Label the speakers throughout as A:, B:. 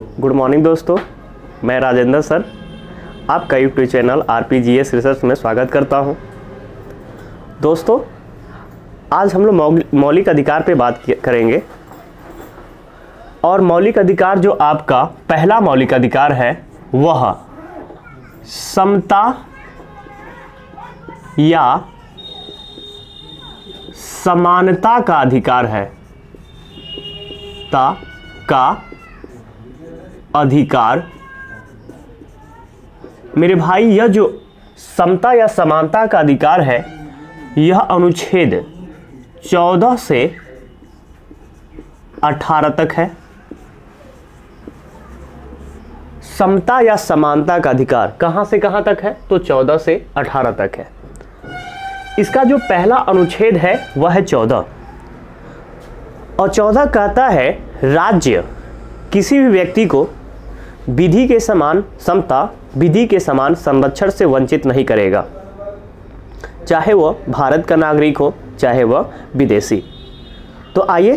A: Good morning दोस्तों, मैं Rajendra sir आपका यूट्यूब चैनल RPGS रिसर्च में स्वागत करता हूं। दोस्तों, आज हम लोग मौलिक अधिकार पे बात करेंगे और मौलिक अधिकार जो आपका पहला मौलिक अधिकार है वह समता या समानता का अधिकार है। का अधिकार मेरे भाई, यह जो समता या समानता का अधिकार है यह अनुच्छेद 14 से 18 तक है। समता या समानता का अधिकार कहां से कहां तक है? तो 14 से 18 तक है। इसका जो पहला अनुच्छेद है वह है 14 और 14 कहता है राज्य किसी भी व्यक्ति को विधि के समान समता, विधि के समान संरक्षण से वंचित नहीं करेगा, चाहे वह भारत का नागरिक हो चाहे वह विदेशी। तो आइए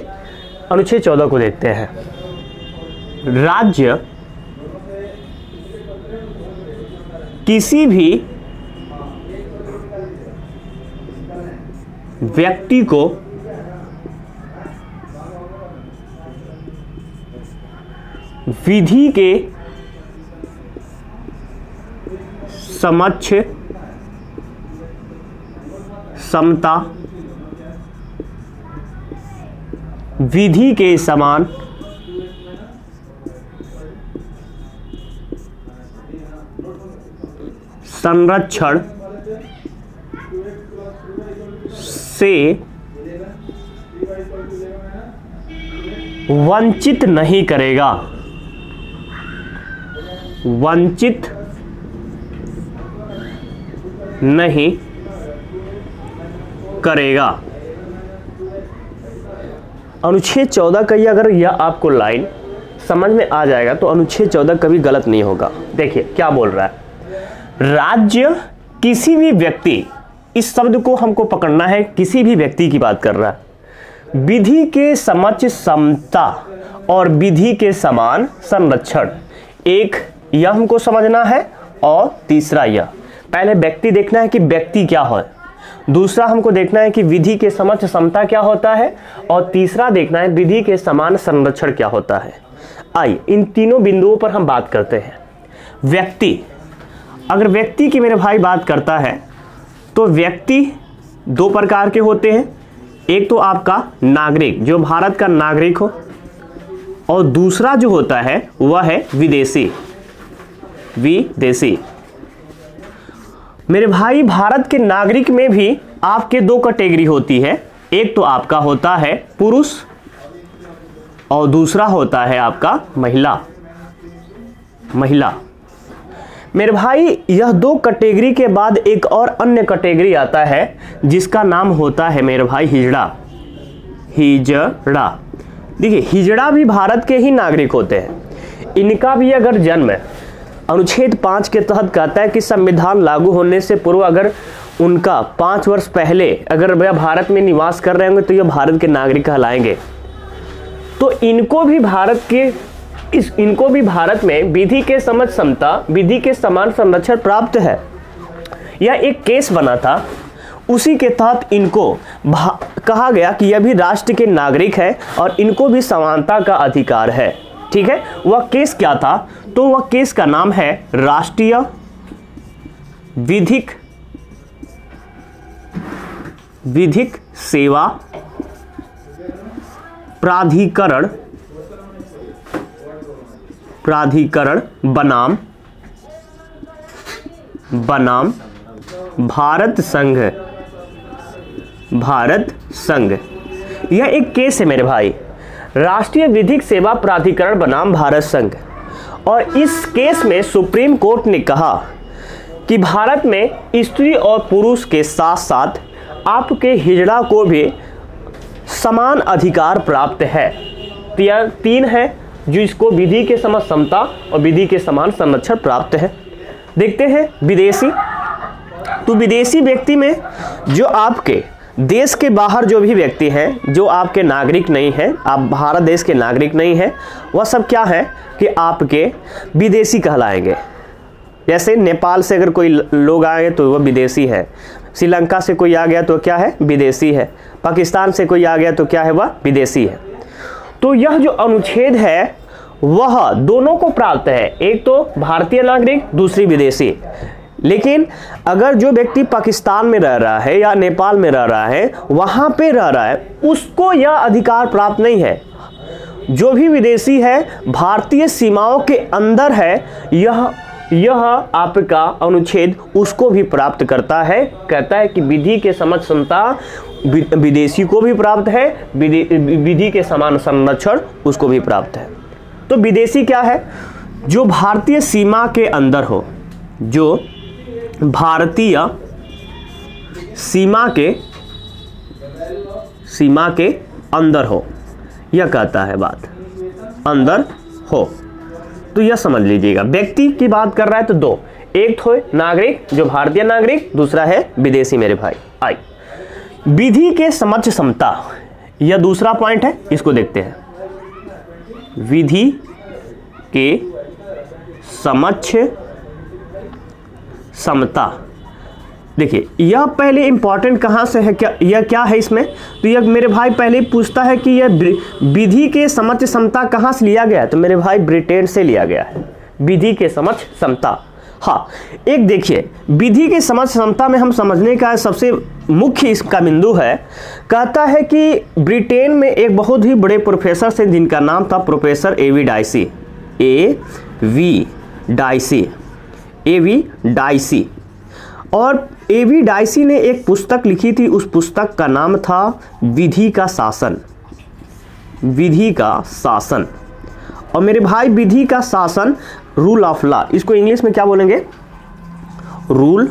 A: अनुच्छेद 14 को देखते हैं। राज्य किसी भी व्यक्ति को विधि के समक्ष समता, विधि के समान संरक्षण से वंचित नहीं करेगा, वंचित नहीं करेगा। अनुच्छेद 14 का ये अगर यह आपको लाइन समझ में आ जाएगा तो अनुच्छेद 14 कभी गलत नहीं होगा। देखिए क्या बोल रहा है, राज्य किसी भी व्यक्ति, इस शब्द को हमको पकड़ना है, किसी भी व्यक्ति की बात कर रहा है, विधि के समक्ष समता और विधि के समान संरक्षण। एक यह हमको समझना है और तीसरा यह, पहले व्यक्ति देखना है कि व्यक्ति क्या है, दूसरा हमको देखना है कि विधि के समक्ष समता क्या होता है और तीसरा देखना है विधि के समान संरक्षण क्या होता है। आइए इन तीनों बिंदुओं पर हम बात करते हैं। व्यक्ति, अगर व्यक्ति की मेरे भाई बात करता है तो व्यक्ति दो प्रकार के होते हैं। एक तो आपका नागरिक जो भारत का नागरिक हो और दूसरा जो होता है वह है विदेशी। विदेशी मेरे भाई, भारत के नागरिक में भी आपके दो कैटेगरी होती है। एक तो आपका होता है पुरुष और दूसरा होता है आपका महिला। मेरे भाई, यह दो कैटेगरी के बाद एक और अन्य कैटेगरी आता है जिसका नाम होता है मेरे भाई हिजड़ा। हिजड़ा, देखिए हिजड़ा भी भारत के ही नागरिक होते हैं। इनका भी अगर जन्म अनुच्छेद 5 के तहत कहता है कि संविधान लागू होने से पूर्व अगर उनका 5 वर्ष पहले अगर वह भारत में निवास कर रहे होंगे तो यह भारत के नागरिक कहलाएंगे। तो इनको भी भारत में विधि के समक्ष समता, विधि के समान संरक्षण प्राप्त है। यह एक केस बना था, उसी के तहत इनको कहा गया कि यह भी राष्ट्र के नागरिक है और इनको भी समानता का अधिकार है। ठीक है, वह केस क्या था? तो वह केस का नाम है राष्ट्रीय विधिक सेवा प्राधिकरण बनाम भारत संघ। यह एक केस है मेरे भाई, राष्ट्रीय विधिक सेवा प्राधिकरण बनाम भारत संघ। और इस केस में सुप्रीम कोर्ट ने कहा कि भारत में स्त्री और पुरुष के साथ साथ आपके हिजड़ा को भी समान अधिकार प्राप्त है। तीन है जो इसको विधि के समान समता और विधि के समान संरक्षण प्राप्त है। देखते हैं विदेशी। तो विदेशी व्यक्ति में जो आपके देश के बाहर जो भी व्यक्ति हैं, जो आपके नागरिक नहीं हैं, आप भारत देश के नागरिक नहीं हैं, वह सब क्या है कि आपके विदेशी कहलाएंगे। जैसे नेपाल से अगर कोई लोग आए तो वह विदेशी है, श्रीलंका से कोई आ गया तो क्या है, विदेशी है, पाकिस्तान से कोई आ गया तो क्या है, वह विदेशी है। तो यह जो अनुच्छेद है वह दोनों को प्राप्त है, एक तो भारतीय नागरिक, दूसरी विदेशी। लेकिन अगर जो व्यक्ति पाकिस्तान में रह रहा है या नेपाल में रह रहा है, वहां पे रह रहा है, उसको यह अधिकार प्राप्त नहीं है। जो भी विदेशी है, भारतीय सीमाओं के अंदर है, यह आपका अनुच्छेद उसको भी प्राप्त करता है। कहता है कि विधि के समक्ष समता विदेशी को भी प्राप्त है, विधि के समान संरक्षण उसको भी प्राप्त है। तो विदेशी क्या है, जो भारतीय सीमा के अंदर हो, जो भारतीय सीमा के अंदर हो, यह कहता है बात, अंदर हो। तो यह समझ लीजिएगा, व्यक्ति की बात कर रहा है तो दो, एक तो नागरिक जो भारतीय नागरिक, दूसरा है विदेशी मेरे भाई। आई विधि के समक्ष समता, यह दूसरा पॉइंट है, इसको देखते हैं। विधि के समक्ष समता, देखिए यह पहले इंपॉर्टेंट कहां से है, क्या यह क्या है इसमें, तो यह मेरे भाई पहले पूछता है कि यह विधि के समक्ष समता कहां से लिया गया है, तो मेरे भाई ब्रिटेन से लिया गया है, विधि के समक्ष समता। हाँ, एक देखिए विधि के समक्ष समता में हम समझने का सबसे मुख्य इसका बिंदु है, कहता है कि ब्रिटेन में एक बहुत ही बड़े प्रोफेसर थे जिनका नाम था प्रोफेसर एवी डाइसी। और एवी डाइसी ने एक पुस्तक लिखी थी, उस पुस्तक का नाम था विधि का शासन। और मेरे भाई विधि का शासन, रूल ऑफ लॉ, इसको इंग्लिश में क्या बोलेंगे, रूल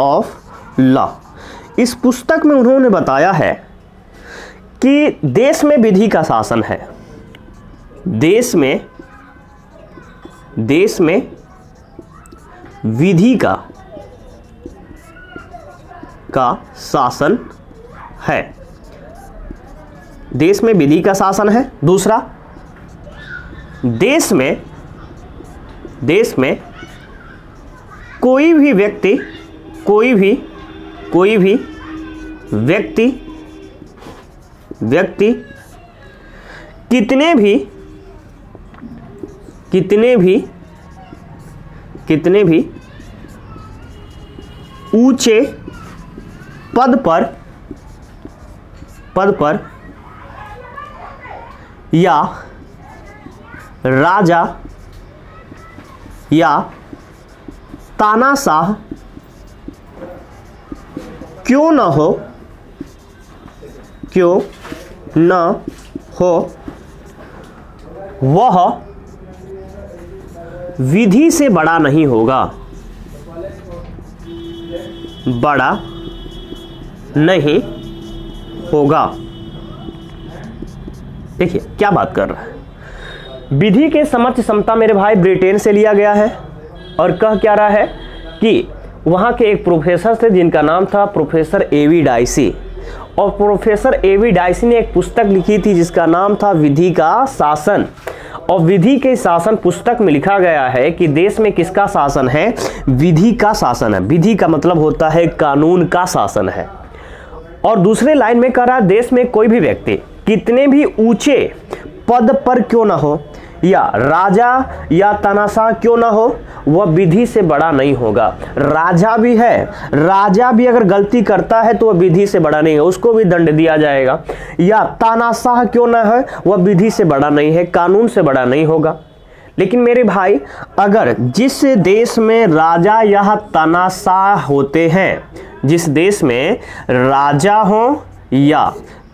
A: ऑफ लॉ। इस पुस्तक में उन्होंने बताया है कि देश में विधि का शासन है, देश में विधि का शासन है, देश में विधि का शासन है। दूसरा, देश में कोई भी व्यक्ति कितने भी ऊंचे पद पर या राजा या तानाशाह क्यों न हो, वह विधि से बड़ा नहीं होगा, बड़ा नहीं होगा। देखिए क्या बात कर रहा है, विधि के समक्ष समता मेरे भाई ब्रिटेन से लिया गया है, और कह क्या रहा है कि वहां के एक प्रोफेसर थे जिनका नाम था प्रोफेसर एवी डाइसी, और प्रोफेसर एवी डाइसी ने एक पुस्तक लिखी थी जिसका नाम था विधि का शासन। और विधि के शासन पुस्तक में लिखा गया है कि देश में किसका शासन है, विधि का शासन है। विधि का मतलब होता है कानून का शासन है। और दूसरे लाइन में कह रहा है देश में कोई भी व्यक्ति कितने भी ऊंचे पद पर क्यों ना हो, या राजा या तानाशाह क्यों ना हो, वह विधि से बड़ा नहीं होगा। राजा भी है, राजा भी अगर गलती करता है तो वह विधि से बड़ा नहीं है, उसको भी दंड दिया जाएगा। या तानाशाह क्यों ना है, वह विधि से बड़ा नहीं है, कानून से बड़ा नहीं होगा। लेकिन मेरे भाई अगर जिस देश में राजा या तानाशाह होते हैं, जिस देश में राजा हो या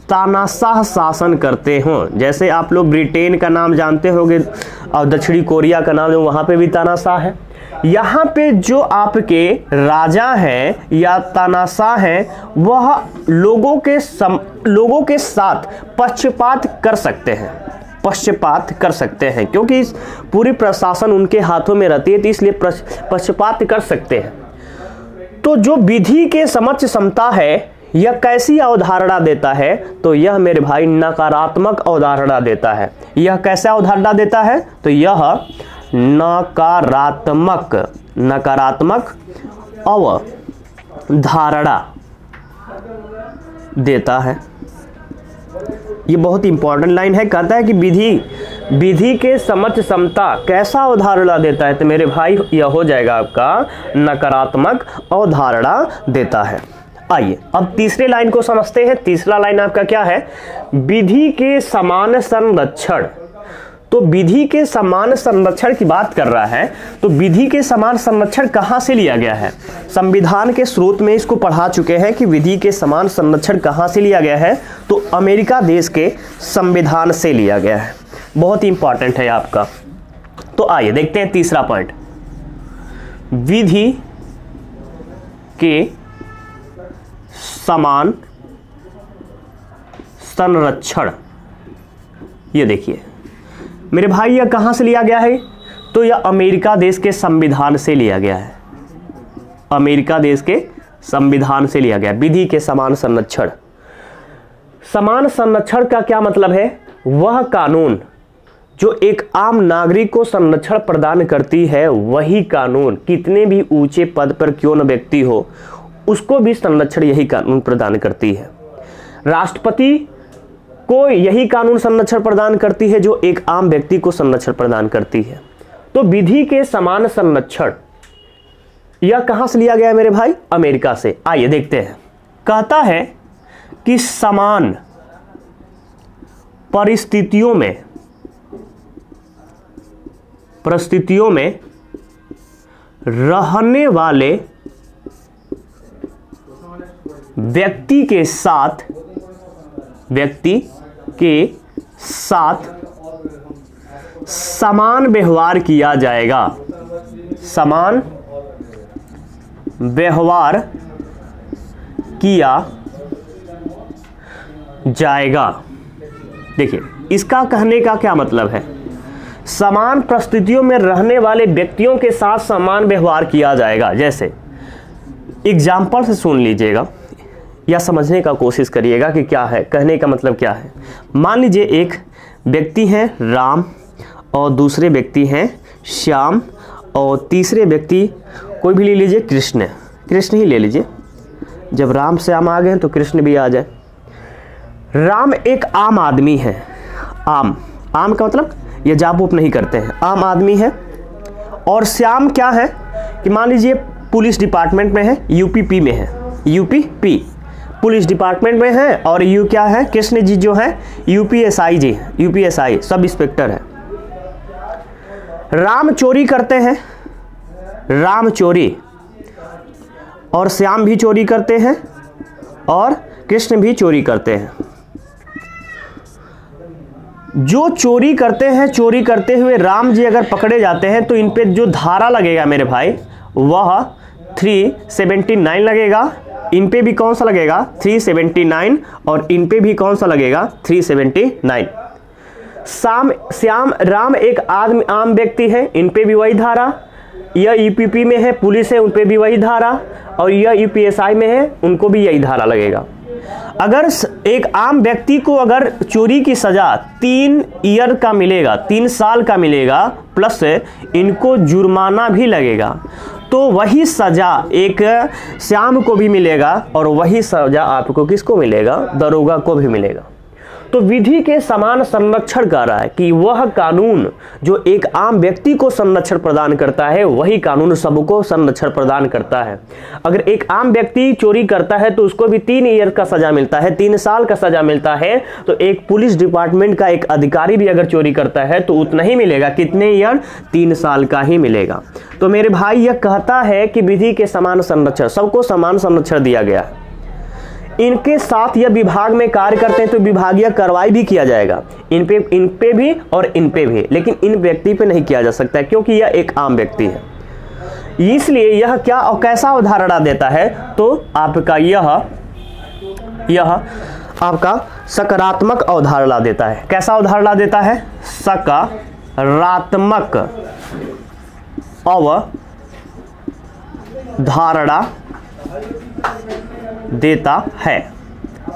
A: तानाशाह शासन करते हों, जैसे आप लोग ब्रिटेन का नाम जानते होंगे और दक्षिणी कोरिया का नाम, वहां पे भी तानाशाह है। यहाँ पे जो आपके राजा हैं या तानाशाह हैं, वह लोगों के साथ पक्षपात कर सकते हैं, क्योंकि इस पूरी प्रशासन उनके हाथों में रहती है, तो इसलिए पक्षपात कर सकते हैं। तो जो विधि के समक्ष समता है, यह कैसी अवधारणा देता है? तो यह मेरे भाई नकारात्मक अवधारणा देता है। यह कैसा अवधारणा देता है? तो यह नकारात्मक अवधारणा देता है। ये बहुत इंपॉर्टेंट लाइन है। कहता है कि विधि के समझ क्षमता कैसा अवधारणा देता है? तो मेरे भाई यह हो जाएगा आपका नकारात्मक अवधारणा देता है। आइए अब तीसरे लाइन को समझते हैं। तीसरा लाइन आपका क्या है? विधि के समान संरक्षण। तो विधि के समान संरक्षण की बात कर रहा है। तो विधि के समान संरक्षण कहां से लिया गया है? संविधान के स्रोत में इसको पढ़ा चुके हैं कि विधि के समान संरक्षण कहां से लिया गया है। तो अमेरिका देश के संविधान से लिया गया है। बहुत इंपॉर्टेंट है आपका। तो आइए देखते हैं तीसरा पॉइंट, विधि के समान संरक्षण। ये देखिए मेरे भाई, यह कहां से लिया गया है? तो यह अमेरिका देश के संविधान से लिया गया है। अमेरिका देश के संविधान से लिया गया। विधि के समान संरक्षण। समान संरक्षण का क्या मतलब है? वह कानून जो एक आम नागरिक को संरक्षण प्रदान करती है, वही कानून कितने भी ऊंचे पद पर क्यों न व्यक्ति हो, उसको भी संरक्षण यही कानून प्रदान करती है। राष्ट्रपति को यही कानून संरक्षण प्रदान करती है जो एक आम व्यक्ति को संरक्षण प्रदान करती है। तो विधि के समान संरक्षण यह कहां से लिया गया है मेरे भाई? अमेरिका से। आइए देखते हैं। कहता है कि समान परिस्थितियों में रहने वाले व्यक्ति के साथ समान व्यवहार किया जाएगा। समान व्यवहार किया जाएगा। देखिए इसका कहने का क्या मतलब है? समान परिस्थितियों में रहने वाले व्यक्तियों के साथ समान व्यवहार किया जाएगा। जैसे एग्जाम्पल से सुन लीजिएगा या समझने का कोशिश करिएगा कि क्या है, कहने का मतलब क्या है। मान लीजिए एक व्यक्ति हैं राम और दूसरे व्यक्ति हैं श्याम और तीसरे व्यक्ति कोई भी ले लीजिए, कृष्ण ही ले लीजिए। जब राम श्याम आ गए तो कृष्ण भी आ जाए। राम एक आम आदमी है। आम का मतलब ये जॉब वॉब नहीं करते हैं, आम आदमी है। और श्याम क्या है कि मान लीजिए पुलिस डिपार्टमेंट में है, यूपी में है, यूपी पुलिस डिपार्टमेंट में है। और यू क्या है? कृष्ण जी जो है यूपीएसआई जी, यूपीएसआई सब इंस्पेक्टर है। राम चोरी करते हैं, राम चोरी, और श्याम भी चोरी करते हैं और कृष्ण भी चोरी करते हैं। जो चोरी करते हैं, चोरी करते हुए राम जी अगर पकड़े जाते हैं तो इन पे जो धारा लगेगा मेरे भाई वह 379 लगेगा। इन पे भी कौन सा लगेगा? 379। और इन पे भी कौन सा लगेगा? 379। राम एक आम व्यक्ति है, इन पे भी वही धारा। यह यूपीपी में है, पुलिस है, उन पे भी वही धारा। और यह यूपीएसआई में है, उनको भी यही धारा लगेगा। अगर एक आम व्यक्ति को अगर चोरी की सजा 3 ईयर का मिलेगा, 3 साल का मिलेगा, प्लस इनको जुर्माना भी लगेगा, तो वही सजा एक श्याम को भी मिलेगा और वही सजा आपको किसको मिलेगा? दरोगा को भी मिलेगा। तो विधि के समान संरक्षण कर रहा है कि वह कानून जो एक आम व्यक्ति को संरक्षण प्रदान करता है, वही कानून सबको संरक्षण प्रदान करता है। अगर एक आम व्यक्ति चोरी करता है तो उसको भी 3 ईयर का सजा मिलता है, 3 साल का सजा मिलता है। तो एक पुलिस डिपार्टमेंट का एक अधिकारी भी अगर चोरी करता है तो उतना ही मिलेगा। कितने ईयर? 3 साल का ही मिलेगा। तो मेरे भाई यह कहता है कि विधि के समान संरक्षण, सबको समान संरक्षण दिया गया है। इनके साथ यह विभाग में कार्य करते हैं तो विभागीय कार्रवाई भी किया जाएगा, इन पे भी और इन पे भी, लेकिन इन व्यक्ति पे नहीं किया जा सकता है क्योंकि यह एक आम व्यक्ति है। इसलिए यह क्या और कैसा अवधारणा देता है? तो आपका यह आपका सकारात्मक अवधारणा देता है। कैसा अवधारणा देता है? सकारात्मक अवधारणा देता है।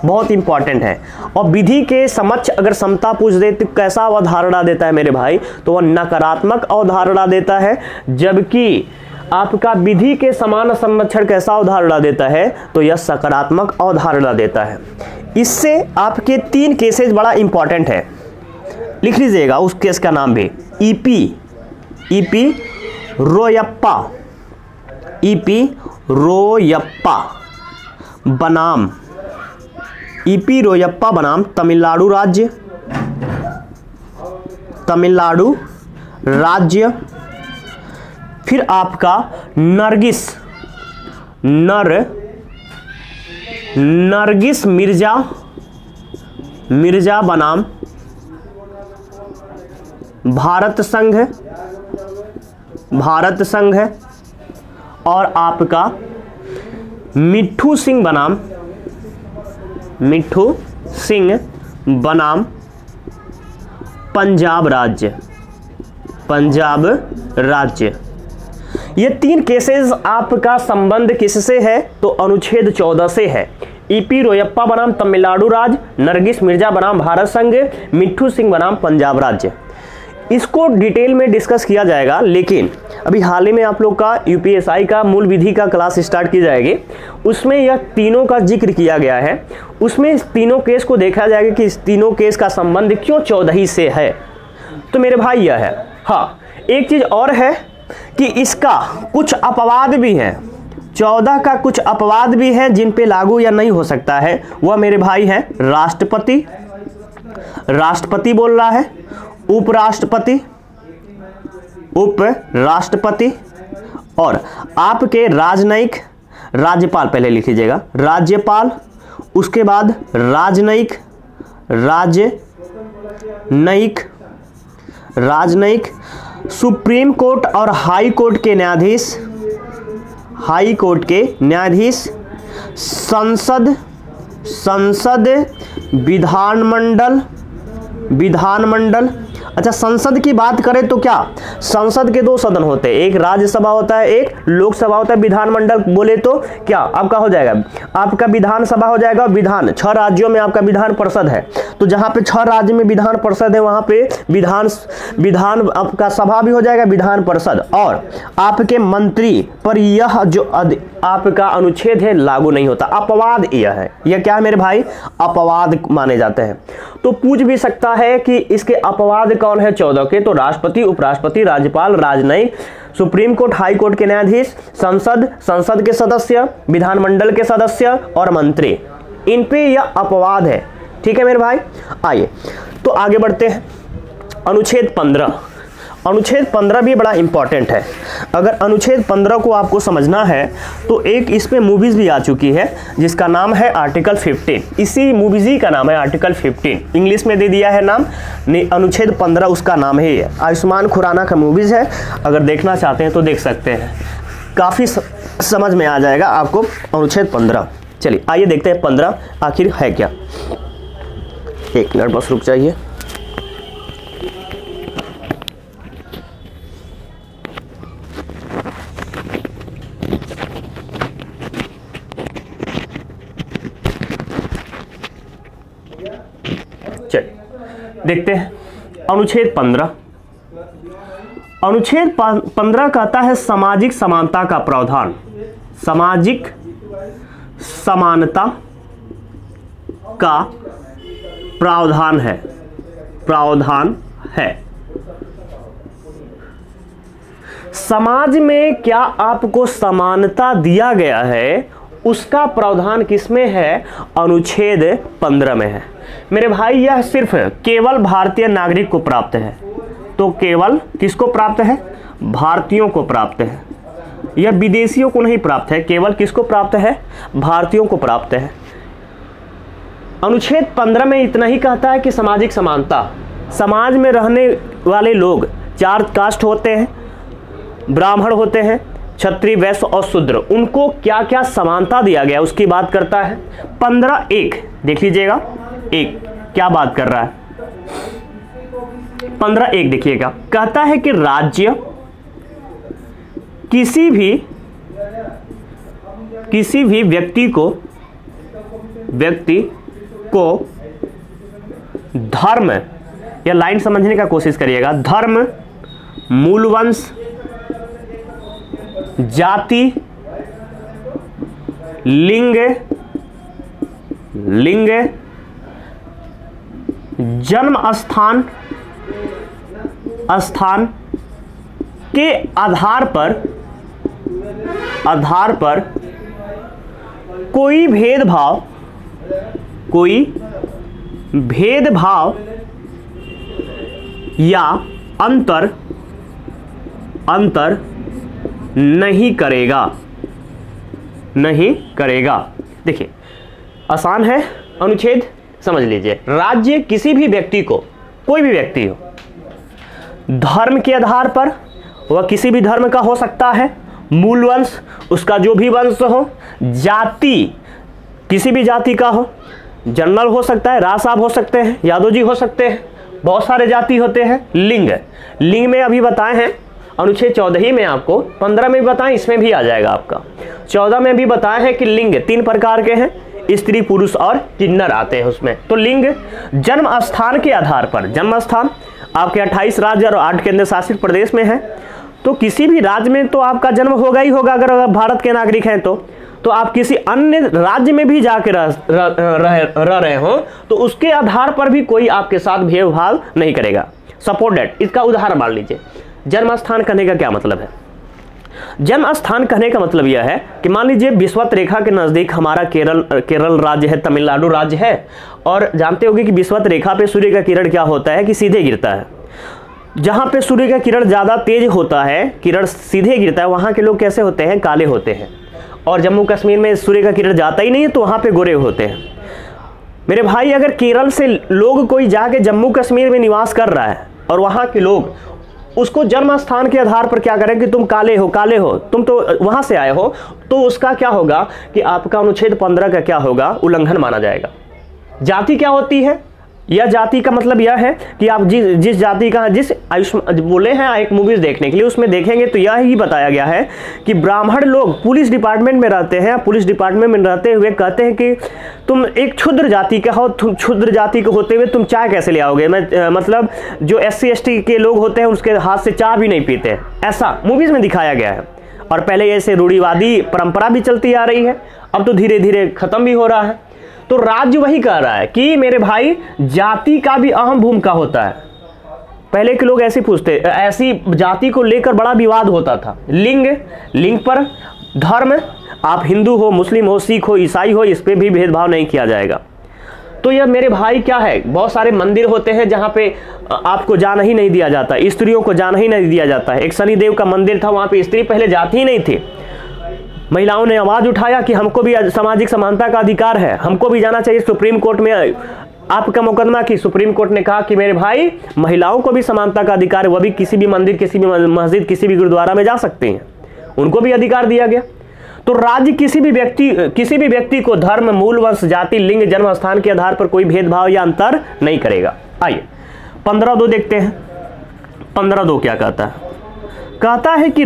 A: बहुत इंपॉर्टेंट है। और विधि के समक्ष अगर समता पूछ दे तो कैसा अवधारणा देता है मेरे भाई, तो वह नकारात्मक अवधारणा देता है। जबकि आपका विधि के समान संरक्षण कैसा अवधारणा देता है, तो यह सकारात्मक अवधारणा देता है। इससे आपके 3 केसेस बड़ा इंपॉर्टेंट है, लिख लीजिएगा उस केस का नाम भी। ईपी रोयप्पा, ईपी रोयप्पा बनाम, ईपी रोयप्पा बनाम तमिलनाडु राज्य, तमिलनाडु राज्य। फिर आपका नरगिस मिर्जा बनाम भारत संघ। और आपका मिट्ठू सिंह बनाम पंजाब राज्य। ये 3 केसेस आपका संबंध किससे है, तो अनुच्छेद 14 से है। ईपी रोयप्पा बनाम तमिलनाडु राज्य, नरगिस मिर्जा बनाम भारत संघ, मिट्ठू सिंह बनाम पंजाब राज्य। इसको डिटेल में डिस्कस किया जाएगा, लेकिन अभी हाल ही में आप लोग का यूपीएसआई का मूल विधि का क्लास स्टार्ट की जाएगी, उसमें यह तीनों का जिक्र किया गया है। उसमें इस तीनों केस को देखा जाएगा कि इस तीनों केस का संबंध क्यों 14 ही से है। तो मेरे भाई यह है। हाँ, एक चीज और है कि इसका कुछ अपवाद भी है, 14 का कुछ अपवाद भी है जिन पे लागू या नहीं हो सकता है। वह मेरे भाई है राष्ट्रपति बोल रहा है, उपराष्ट्रपति और आपके राज्यपाल, पहले लिख लीजिएगा राज्यपाल, उसके बाद राजनयिक, सुप्रीम कोर्ट और हाई कोर्ट के न्यायाधीश, संसद, विधानमंडल। अच्छा, संसद की बात करें तो क्या संसद के 2 सदन होते हैं, एक राज्यसभा होता है, एक लोकसभा होता है। विधानमंडल बोले तो क्या आपका हो जाएगा, आपका विधानसभा हो जाएगा। विधान 6 राज्यों में आपका विधान परिषद है, तो जहां पे 6 राज्य में विधान परिषद है वहां पे विधान आपका सभा भी हो जाएगा, विधान परिषद। और आपके मंत्री पर यह जो आपका अनुच्छेद है लागू नहीं होता। अपवाद यह है, यह क्या है मेरे भाई, अपवाद माने जाते हैं। तो पूछ भी सकता है कि इसके अपवाद कौन है 14 के, तो राष्ट्रपति, उपराष्ट्रपति, राज्यपाल, राजनयिक, सुप्रीम कोर्ट, हाई कोर्ट के न्यायाधीश, संसद के सदस्य, विधानमंडल के सदस्य और मंत्री, इन पे यह अपवाद है। ठीक है मेरे भाई, आइए तो आगे बढ़ते हैं। अनुच्छेद 15 भी बड़ा इंपॉर्टेंट है। अगर अनुच्छेद 15 को आपको समझना है तो एक इसमें मूवीज भी आ चुकी है जिसका नाम है आर्टिकल 15। इसी मूवीज ही का नाम है आर्टिकल 15, इंग्लिश में दे दिया है नाम, अनुच्छेद 15 उसका नाम है। ये आयुष्मान खुराना का मूवीज है, अगर देखना चाहते हैं तो देख सकते हैं, काफ़ी समझ में आ जाएगा आपको अनुच्छेद 15। चलिए आइए देखते हैं 15 आखिर है क्या। 1 मिनट बस रुक जाइए। देखते हैं अनुच्छेद 15। अनुच्छेद 15 कहता है सामाजिक समानता का प्रावधान, सामाजिक समानता का प्रावधान है। समाज में क्या आपको समानता दिया गया है, उसका प्रावधान किसमें है, अनुच्छेद 15 में है। मेरे भाई यह सिर्फ केवल भारतीय नागरिक को प्राप्त है, तो केवल किसको प्राप्त है, भारतीयों को प्राप्त है। यह विदेशियों को नहीं प्राप्त है, केवल किसको प्राप्त है, भारतीयों को प्राप्त है। अनुच्छेद 15 में इतना ही कहता है कि सामाजिक समानता, समाज में रहने वाले लोग 4 कास्ट होते हैं, ब्राह्मण होते हैं, क्षत्रिय, वैश्य और शूद्र, उनको क्या क्या समानता दिया गया उसकी बात करता है। 15(1) देख लीजिएगा, 1 क्या बात कर रहा है, 15(1) देखिएगा, कहता है कि राज्य किसी भी व्यक्ति को धर्म, या लाइन समझने का कोशिश करिएगा, धर्म, मूलवंश, जाति, लिंग, जन्म स्थान के आधार पर कोई भेदभाव या अंतर नहीं करेगा। देखिए आसान है, अनुच्छेद समझ लीजिए। राज्य किसी भी व्यक्ति को, कोई भी व्यक्ति हो, धर्म के आधार पर, वह किसी भी धर्म का हो सकता है, मूल वंश उसका जो भी वंश हो, जाति किसी भी जाति का हो, जनरल हो सकता है, राय साहब हो सकते हैं, यादव जी हो सकते हैं, बहुत सारे जाति होते हैं। लिंग में अभी बताए हैं अनुच्छेद 14 ही में, आपको 15 में भी बताएं, इसमें भी आ जाएगा आपका। 14 में भी बताया है कि लिंग 3 प्रकार के हैं, स्त्री, पुरुष और किन्नर आते हैं उसमें। तो लिंग, जन्म स्थान के आधार पर, जन्म स्थान आपके 28 राज्य और 8 केंद्र शासित प्रदेश में है, तो किसी भी राज्य में तो आपका जन्म होगा ही होगा। अगर भारत के नागरिक हैं तो आप किसी अन्य राज्य में भी जाके रह रहे हो तो उसके आधार पर भी कोई आपके साथ भेदभाव नहीं करेगा। सपोर्ट दैट, इसका उदाहरण मान लीजिए। जन्म स्थान कहने का क्या मतलब है? जन्म स्थान कहने का मतलब यह है कि मान लीजिए विषुवत रेखा के नज़दीक हमारा केरल राज्य है, तमिलनाडु राज्य है, और जानते होंगे कि विषुवत रेखा पे सूर्य का किरण क्या होता है कि सीधे गिरता है। जहाँ पे सूर्य का किरण ज़्यादा तेज होता है, किरण सीधे गिरता है, वहाँ के लोग कैसे होते हैं? काले होते हैं। और जम्मू कश्मीर में सूर्य का किरण जाता ही नहीं है तो वहाँ पे गोरे होते हैं। मेरे भाई, अगर केरल से लोग कोई जाके जम्मू कश्मीर में निवास कर रहा है और वहाँ के लोग उसको जन्म स्थान के आधार पर क्या करें कि तुम काले हो, तुम तो वहाँ से आए हो, तो उसका क्या होगा कि आपका अनुच्छेद 15 का क्या होगा? उल्लंघन माना जाएगा। जाति क्या होती है? यह जाति का मतलब यह है कि आप जिस जाति का, जिस आयुष्मान बोले हैं एक मूवीज देखने के लिए, उसमें देखेंगे तो यह ही बताया गया है कि ब्राह्मण लोग पुलिस डिपार्टमेंट में रहते हैं, पुलिस डिपार्टमेंट में रहते हुए कहते हैं कि तुम एक क्षुद्र जाति का हो, तुम क्षुद्र जाति के होते हुए तुम चाय कैसे ले आओगे? मतलब जो SC ST के लोग होते हैं उसके हाथ से चाय भी नहीं पीते, ऐसा मूवीज में दिखाया गया है। और पहले ऐसे रूढ़िवादी परंपरा भी चलती आ रही है, अब तो धीरे धीरे खत्म भी हो रहा है। तो राज्य वही कह रहा है कि मेरे भाई जाति का भी अहम भूमिका होता है। पहले के लोग ऐसे पूछते, ऐसी जाति को लेकर बड़ा विवाद होता था। लिंग पर, धर्म, आप हिंदू हो, मुस्लिम हो, सिख हो, ईसाई हो, इस पे भी भेदभाव नहीं किया जाएगा। तो यह मेरे भाई क्या है, बहुत सारे मंदिर होते हैं जहाँ पे आपको जाना ही नहीं दिया जाता, स्त्रियों को जाना ही नहीं दिया जाता है। एक शनिदेव का मंदिर था, वहाँ पे स्त्री पहले जाती ही नहीं थी। महिलाओं ने आवाज उठाया कि हमको भी सामाजिक समानता का अधिकार है, हमको भी जाना चाहिए। सुप्रीम कोर्ट में आपका मुकदमा की, सुप्रीम कोर्ट ने कहा कि मेरे भाई महिलाओं को भी समानता का अधिकार है, वह भी किसी भी मंदिर, किसी भी मस्जिद, किसी भी गुरुद्वारा में जा सकती हैं, उनको भी अधिकार दिया गया। तो राज्य किसी भी व्यक्ति को धर्म, मूल वंश, जाति, लिंग, जन्म स्थान के आधार पर कोई भेदभाव या अंतर नहीं करेगा। आइए 15(2) देखते हैं। 15(2) क्या कहता है? कहता है कि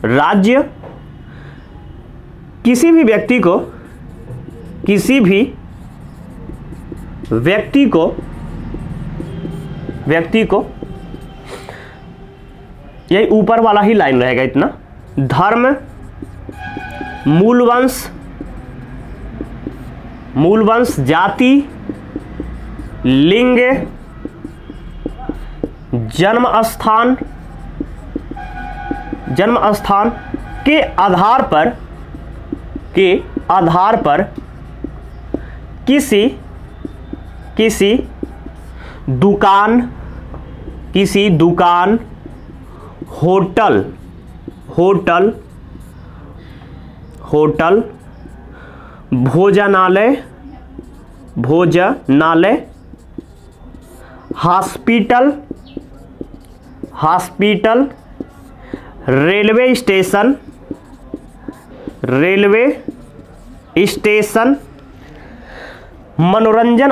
A: राज्य किसी भी व्यक्ति को यही ऊपर वाला ही लाइन रहेगा इतना, धर्म, मूल वंश, जाति, लिंग, जन्म स्थान के आधार पर किसी दुकान, होटल, भोजनालय, हॉस्पिटल, रेलवे स्टेशन, मनोरंजन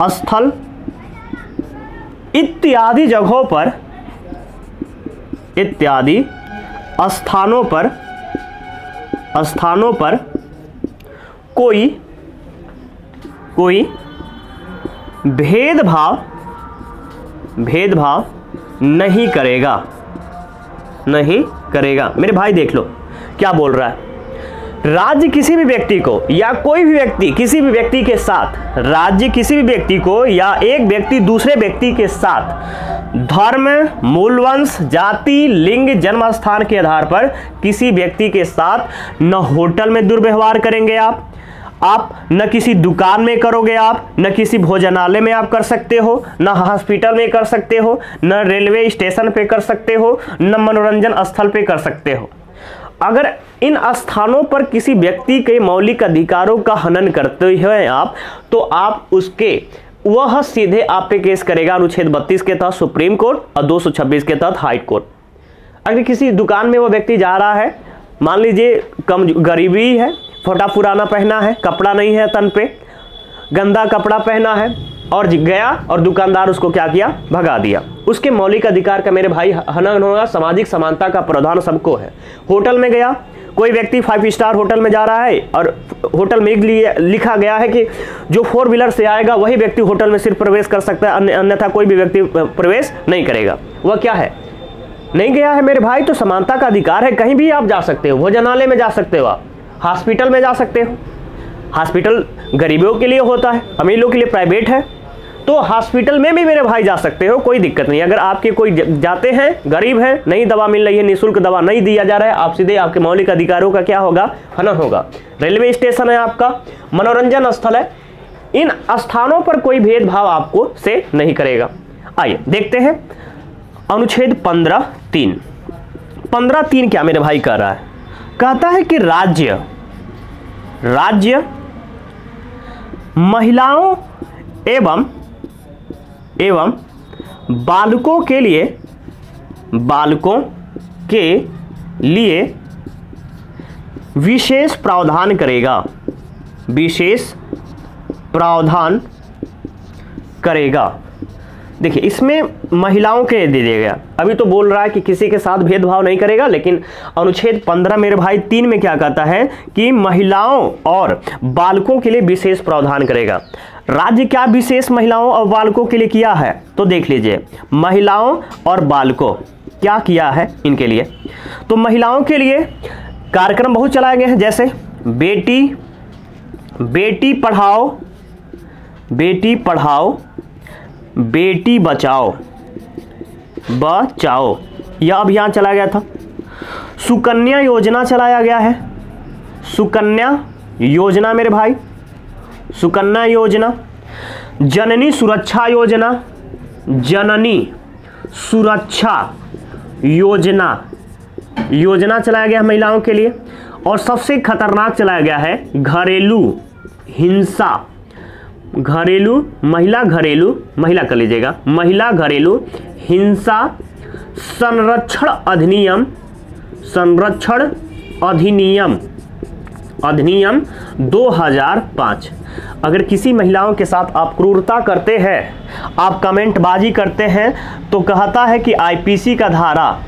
A: स्थल इत्यादि स्थानों पर कोई भेदभाव नहीं करेगा। मेरे भाई देख लो क्या बोल रहा है। राज्य किसी भी व्यक्ति को या कोई भी व्यक्ति किसी भी व्यक्ति के साथ, राज्य किसी भी व्यक्ति को या एक व्यक्ति दूसरे व्यक्ति के साथ धर्म, मूलवंश, जाति, लिंग, जन्म स्थान के आधार पर किसी व्यक्ति के साथ न होटल में दुर्व्यवहार करेंगे आप न किसी दुकान में करोगे, आप न किसी भोजनालय में आप कर सकते हो, न हॉस्पिटल में कर सकते हो, न रेलवे स्टेशन पे कर सकते हो, न मनोरंजन स्थल पे कर सकते हो। अगर इन स्थानों पर किसी व्यक्ति के मौलिक अधिकारों का हनन करते हैं आप, तो आप उसके वह सीधे आप पे केस करेगा अनुच्छेद 32 के तहत सुप्रीम कोर्ट और 226 के तहत हाई कोर्ट। अगर किसी दुकान में वो व्यक्ति जा रहा है, मान लीजिए कम गरीबी है, फटा पुराना पहना है, कपड़ा नहीं है तन पे, गंदा कपड़ा पहना है और गया और दुकानदार उसको क्या किया, भगा दिया, उसके मौलिक अधिकार का मेरे भाई हनन होगा। सामाजिक समानता का प्रावधान सबको है। होटल में गया कोई व्यक्ति 5 स्टार होटल में जा रहा है और होटल में लिखा गया है कि जो 4 व्हीलर से आएगा वही व्यक्ति होटल में सिर्फ प्रवेश कर सकता है, अन्यथा कोई भी व्यक्ति प्रवेश नहीं करेगा। वह क्या है, नहीं गया है मेरे भाई, तो समानता का अधिकार है। कहीं भी आप जा सकते हो, भोजनालय में जा सकते हो, आप हॉस्पिटल में जा सकते हो। हॉस्पिटल गरीबों के लिए होता है, अमीर लोगों के लिए प्राइवेट है, तो हॉस्पिटल में भी मेरे भाई जा सकते हो, कोई दिक्कत नहीं। अगर आपके कोई जाते हैं, गरीब हैं, नहीं दवा मिल रही है, निःशुल्क दवा नहीं दिया जा रहा है, आप सीधे आपके मौलिक अधिकारों का क्या होगा, हनन होगा। रेलवे स्टेशन है आपका, मनोरंजन स्थल है, इन स्थानों पर कोई भेदभाव आपको से नहीं करेगा। आइए देखते हैं अनुच्छेद 15(3) क्या मेरे भाई कह रहा है। कहता है कि राज्य महिलाओं एवं बालकों के लिए विशेष प्रावधान करेगा। देखिए इसमें महिलाओं के दे दिया गया, अभी तो बोल रहा है कि किसी के साथ भेदभाव नहीं करेगा, लेकिन अनुच्छेद 15 मेरे भाई 3 में क्या कहता है कि महिलाओं और बालकों के लिए विशेष प्रावधान करेगा। राज्य क्या विशेष महिलाओं और बालकों के लिए किया है, तो देख लीजिए महिलाओं और बालकों क्या किया है इनके लिए। तो महिलाओं के लिए कार्यक्रम बहुत चलाए गए हैं, जैसे बेटी पढ़ाओ बेटी बचाओ यह अभियान चलाया गया था। सुकन्या योजना चलाया गया है, सुकन्या योजना मेरे भाई, सुकन्या योजना। जननी सुरक्षा योजना चलाया गया महिलाओं के लिए। और सबसे खतरनाक चलाया गया है महिला कर लीजिएगा, महिला घरेलू हिंसा संरक्षण अधिनियम 2005। अगर किसी महिलाओं के साथ आप क्रूरता करते हैं, आप कमेंटबाजी करते हैं, तो कहता है कि आईपीसी का धारा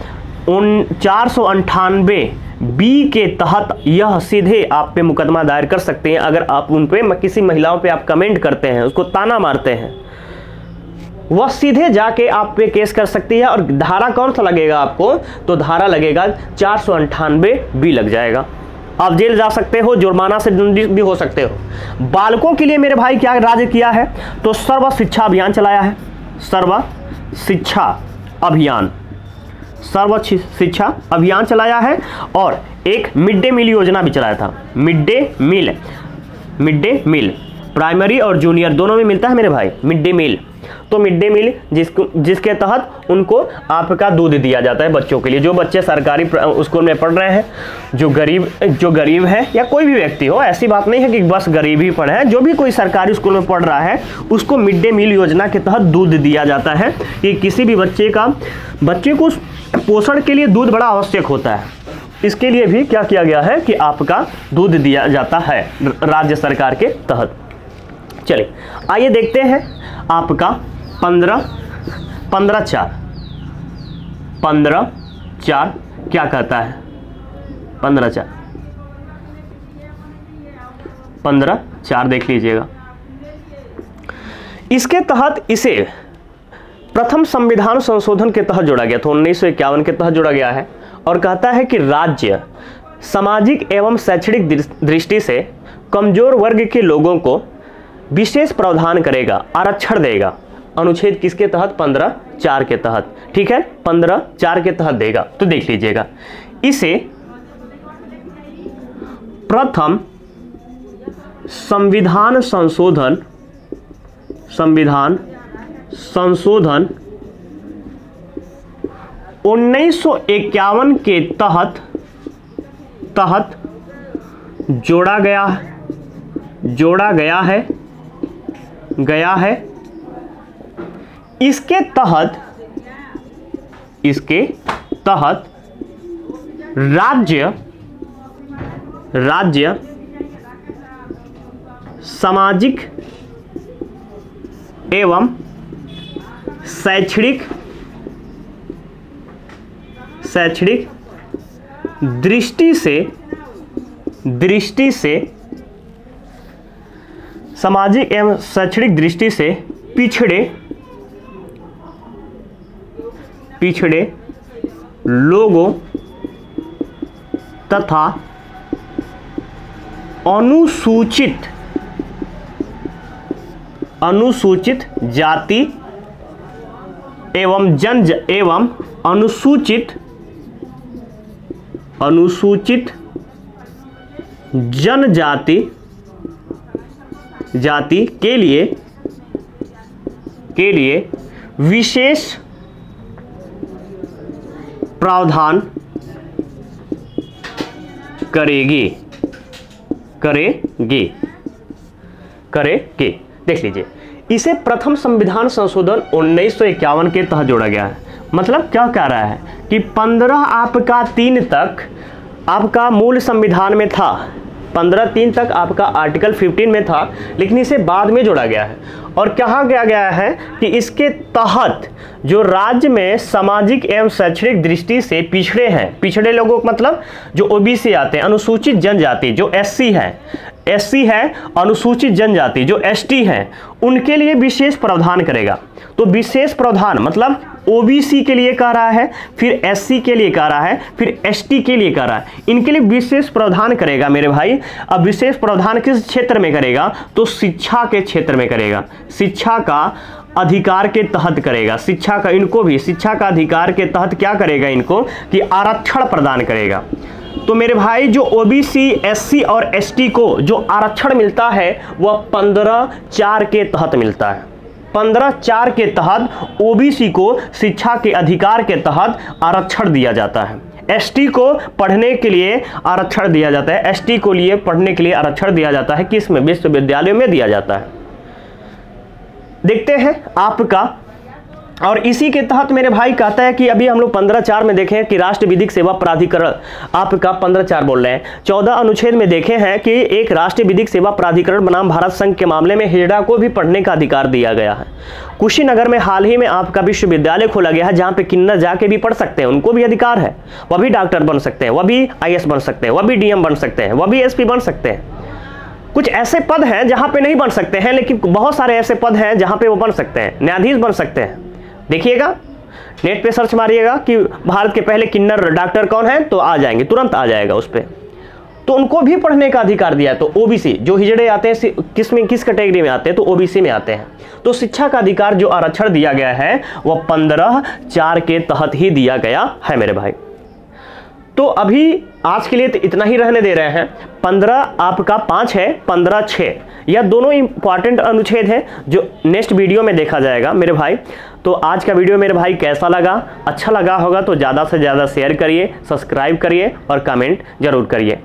A: 498 बी के तहत यह सीधे आप पे मुकदमा दायर कर सकते हैं। अगर आप उन पे किसी महिलाओं पे आप कमेंट करते हैं, उसको ताना मारते हैं, वह सीधे जाके आप पे केस कर सकती है। और धारा कौन सा लगेगा आपको, तो धारा लगेगा 498 बी लग जाएगा, आप जेल जा सकते हो, जुर्माना से दंडित भी हो सकते हो। बालकों के लिए मेरे भाई क्या राज्य किया है, तो सर्व शिक्षा अभियान चलाया है, सर्व शिक्षा अभियान चलाया है। और एक मिड डे मील योजना भी चलाया था। मिड डे मील प्राइमरी और जूनियर दोनों में मिलता है मेरे भाई मिड डे मील। तो मिड डे मील जिसके तहत उनको आपका दूध दिया जाता है बच्चों के लिए, जो बच्चे सरकारी स्कूल में पढ़ रहे हैं, जो गरीब है या कोई भी व्यक्ति हो, ऐसी बात नहीं है कि बस गरीब ही पढ़े हैं, जो भी कोई सरकारी स्कूल में पढ़ रहा है उसको मिड डे मील योजना के तहत दूध दिया जाता है। कि किसी भी बच्चे को पोषण के लिए दूध बड़ा आवश्यक होता है, इसके लिए भी क्या किया गया है कि आपका दूध दिया जाता है राज्य सरकार के तहत। चलिए आइए देखते हैं आपका 15(4) क्या कहता है? 15/4 देख लीजिएगा। इसके तहत इसे प्रथम संविधान संशोधन के तहत जोड़ा गया था, 1951 के तहत जोड़ा गया है, और कहता है कि राज्य सामाजिक एवं शैक्षणिक दृष्टि से कमजोर वर्ग के लोगों को विशेष प्रावधान करेगा, आरक्षण देगा। अनुच्छेद किसके तहत? 15/4 के तहत। ठीक है, 15/4 के तहत देगा। तो देख लीजिएगा, इसे प्रथम संविधान संशोधन 1951 के तहत जोड़ा गया है। इसके तहत राज्य सामाजिक एवं शैक्षणिक दृष्टि से सामाजिक एवं शैक्षणिक दृष्टि से पिछड़े लोगों तथा अनुसूचित जाति एवं अनुसूचित जनजाति के लिए विशेष प्रावधान करेगी। देख लीजिए, इसे प्रथम संविधान संशोधन 1951 के तहत जोड़ा गया है। मतलब क्या कह रहा है कि 15/3 तक आपका मूल संविधान में था, 15/3 तक आपका आर्टिकल 15 में था, लेकिन इसे बाद में जोड़ा गया है। और कहा गया है कि इसके तहत जो राज्य में सामाजिक एवं शैक्षणिक दृष्टि से पिछड़े लोगों, मतलब जो ओबीसी आते हैं, अनुसूचित जनजाति जो एससी है, अनुसूचित जनजाति जो एसटी है, उनके लिए विशेष प्रावधान करेगा। तो विशेष प्रावधान मतलब ओबीसी के लिए कह रहा है, फिर एससी के लिए कह रहा है, फिर एसटी के लिए कह रहा है, इनके लिए विशेष प्रावधान करेगा मेरे भाई। अब विशेष प्रावधान किस क्षेत्र में करेगा? तो शिक्षा के क्षेत्र में करेगा, शिक्षा का अधिकार के तहत करेगा। शिक्षा का अधिकार के तहत क्या करेगा? इनको कि आरक्षण प्रदान करेगा। तो मेरे भाई जो ओबीसी, एससी और एसटी को जो आरक्षण मिलता है वह 15/4 के तहत मिलता है। 15/4 के तहत ओबीसी को शिक्षा के अधिकार के तहत आरक्षण दिया जाता है। एसटी को पढ़ने के लिए आरक्षण दिया जाता है, एसटी को लिए पढ़ने के लिए आरक्षण दिया जाता है। किसमें? विश्वविद्यालयों में दिया जाता है। देखते हैं आपका, और इसी के तहत मेरे भाई कहता है कि अभी हम लोग 15/4 में देखें कि राष्ट्र विधिक सेवा प्राधिकरण आपका 15/4 बोल रहे हैं। 14 अनुच्छेद में देखे हैं कि एक राष्ट्रीय विधिक सेवा प्राधिकरण बनाम भारत संघ के मामले में हिजड़ा को भी पढ़ने का अधिकार दिया गया है। कुशीनगर में हाल ही में आपका विश्वविद्यालय खोला गया है, जहां पे किन्नर जाके भी पढ़ सकते हैं, उनको भी अधिकार है। वह भी डॉक्टर बन सकते हैं, वह भी आईएएस बन सकते हैं, वह भी डीएम बन सकते हैं, वह भी एसपी बन सकते हैं। कुछ ऐसे पद हैं जहां पे नहीं बन सकते हैं, लेकिन बहुत सारे ऐसे पद हैं जहां पे वो बन सकते हैं। न्यायाधीश बन सकते हैं। देखिएगा, नेट पे सर्च मारिएगा कि भारत के पहले किन्नर डॉक्टर कौन है, तो आ जाएंगे, तुरंत आ जाएगा उस पर। तो उनको भी पढ़ने का अधिकार दिया है। तो ओबीसी जो हिजड़े आते हैं किस कैटेगरी में आते हैं? तो ओबीसी में आते हैं। तो शिक्षा का अधिकार जो आरक्षण दिया गया है वह 15/4 के तहत ही दिया गया है मेरे भाई। तो अभी आज के लिए तो इतना ही रहने दे रहे हैं। 15 आपका 5 है, 15/6 यह दोनों इंपॉर्टेंट अनुच्छेद हैं जो नेक्स्ट वीडियो में देखा जाएगा मेरे भाई। तो आज का वीडियो मेरे भाई कैसा लगा? अच्छा लगा होगा तो ज़्यादा से ज़्यादा शेयर करिए, सब्सक्राइब करिए और कमेंट जरूर करिए।